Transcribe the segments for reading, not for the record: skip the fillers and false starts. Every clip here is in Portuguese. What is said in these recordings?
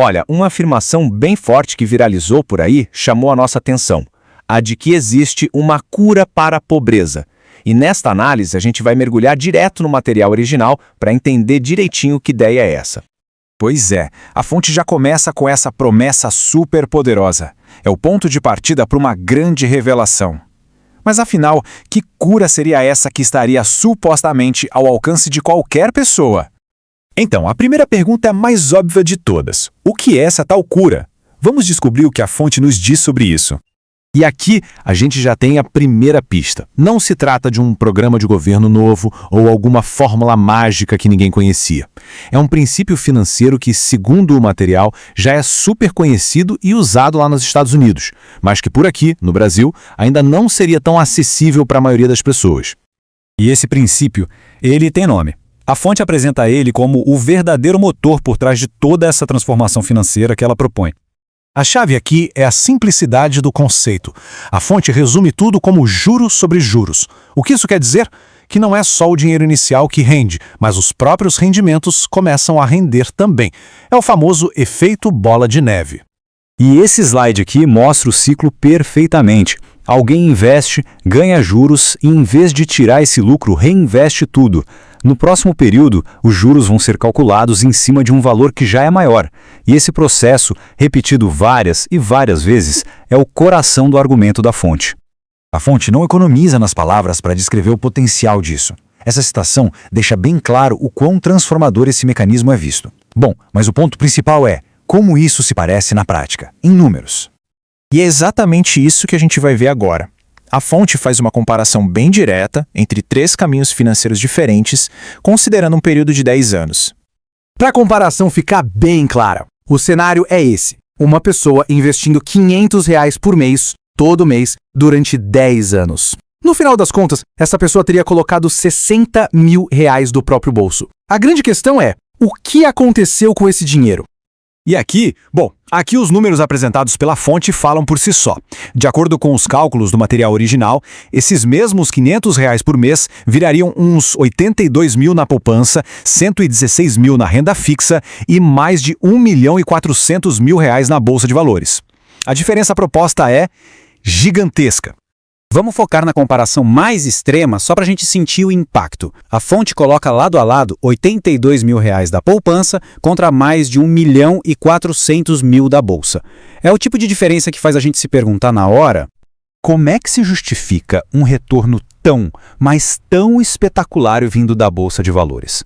Olha, uma afirmação bem forte que viralizou por aí chamou a nossa atenção: a de que existe uma cura para a pobreza. E nesta análise a gente vai mergulhar direto no material original para entender direitinho que ideia é essa. Pois é, a fonte já começa com essa promessa super poderosa. É o ponto de partida para uma grande revelação. Mas afinal, que cura seria essa que estaria supostamente ao alcance de qualquer pessoa? Então, a primeira pergunta é a mais óbvia de todas. O que é essa tal cura? Vamos descobrir o que a fonte nos diz sobre isso. E aqui a gente já tem a primeira pista. Não se trata de um programa de governo novo ou alguma fórmula mágica que ninguém conhecia. É um princípio financeiro que, segundo o material, já é super conhecido e usado lá nos Estados Unidos, mas que por aqui, no Brasil, ainda não seria tão acessível para a maioria das pessoas. E esse princípio, ele tem nome. A fonte apresenta ele como o verdadeiro motor por trás de toda essa transformação financeira que ela propõe. A chave aqui é a simplicidade do conceito. A fonte resume tudo como juros sobre juros. O que isso quer dizer? Que não é só o dinheiro inicial que rende, mas os próprios rendimentos começam a render também. É o famoso efeito bola de neve. E esse slide aqui mostra o ciclo perfeitamente. Alguém investe, ganha juros e, em vez de tirar esse lucro, reinveste tudo. No próximo período, os juros vão ser calculados em cima de um valor que já é maior. E esse processo, repetido várias e várias vezes, é o coração do argumento da fonte. A fonte não economiza nas palavras para descrever o potencial disso. Essa citação deixa bem claro o quão transformador esse mecanismo é visto. Bom, mas o ponto principal é como isso se parece na prática, em números. E é exatamente isso que a gente vai ver agora. A fonte faz uma comparação bem direta entre 3 caminhos financeiros diferentes, considerando um período de 10 anos. Para a comparação ficar bem clara, o cenário é esse: uma pessoa investindo R$ 500 por mês, todo mês, durante 10 anos. No final das contas, essa pessoa teria colocado R$ 60 mil do próprio bolso. A grande questão é, o que aconteceu com esse dinheiro? E aqui os números apresentados pela fonte falam por si só. De acordo com os cálculos do material original, esses mesmos R$ 500 por mês virariam uns 82 mil na poupança, 116 mil na renda fixa e mais de 1.400.000 na bolsa de valores. A diferença proposta é gigantesca. Vamos focar na comparação mais extrema só para a gente sentir o impacto. A fonte coloca lado a lado R$ 82 mil da poupança contra mais de 1.400.000 da bolsa. É o tipo de diferença que faz a gente se perguntar na hora: como é que se justifica um retorno tão, mas tão espetacular vindo da bolsa de valores?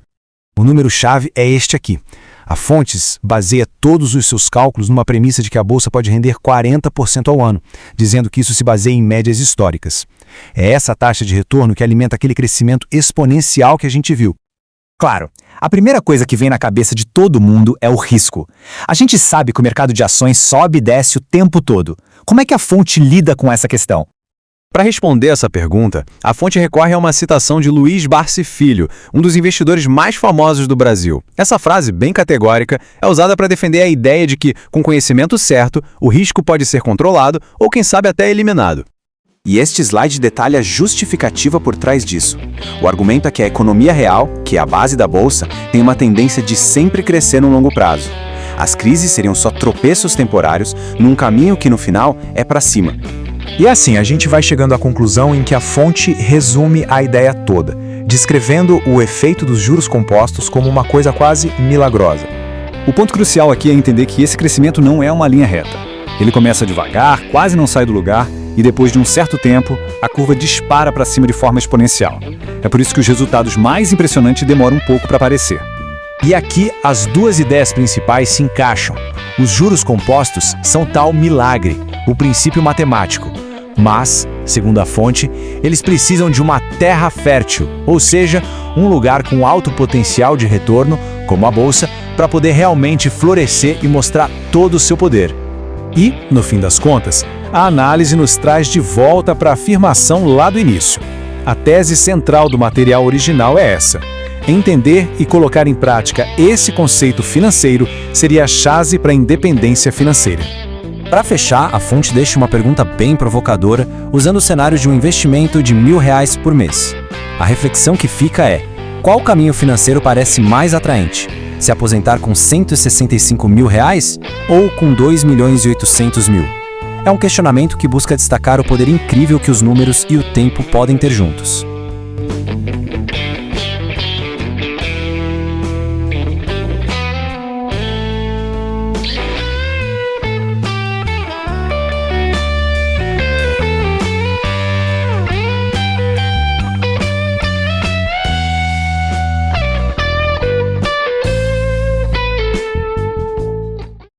O número-chave é este aqui. A Fontes baseia todos os seus cálculos numa premissa de que a bolsa pode render 40% ao ano, dizendo que isso se baseia em médias históricas. É essa taxa de retorno que alimenta aquele crescimento exponencial que a gente viu. Claro, a primeira coisa que vem na cabeça de todo mundo é o risco. A gente sabe que o mercado de ações sobe e desce o tempo todo. Como é que a fonte lida com essa questão? Para responder essa pergunta, a fonte recorre a uma citação de Luiz Barsi Filho, um dos investidores mais famosos do Brasil. Essa frase, bem categórica, é usada para defender a ideia de que, com conhecimento certo, o risco pode ser controlado ou, quem sabe, até eliminado. E este slide detalha a justificativa por trás disso. O argumento é que a economia real, que é a base da bolsa, tem uma tendência de sempre crescer no longo prazo. As crises seriam só tropeços temporários num caminho que, no final, é para cima. E assim, a gente vai chegando à conclusão em que a fonte resume a ideia toda, descrevendo o efeito dos juros compostos como uma coisa quase milagrosa. O ponto crucial aqui é entender que esse crescimento não é uma linha reta. Ele começa devagar, quase não sai do lugar, e depois de um certo tempo, a curva dispara para cima de forma exponencial. É por isso que os resultados mais impressionantes demoram um pouco para aparecer. E aqui as duas ideias principais se encaixam. Os juros compostos são tal milagre, o princípio matemático. Mas, segundo a fonte, eles precisam de uma terra fértil, ou seja, um lugar com alto potencial de retorno, como a bolsa, para poder realmente florescer e mostrar todo o seu poder. E, no fim das contas, a análise nos traz de volta para a afirmação lá do início. A tese central do material original é essa: entender e colocar em prática esse conceito financeiro seria a chave para a independência financeira. Para fechar, a fonte deixa uma pergunta bem provocadora, usando o cenário de um investimento de R$ 1.000 por mês. A reflexão que fica é: qual caminho financeiro parece mais atraente? Se aposentar com 165 mil reais ou com 2 milhões e 800 mil? É um questionamento que busca destacar o poder incrível que os números e o tempo podem ter juntos.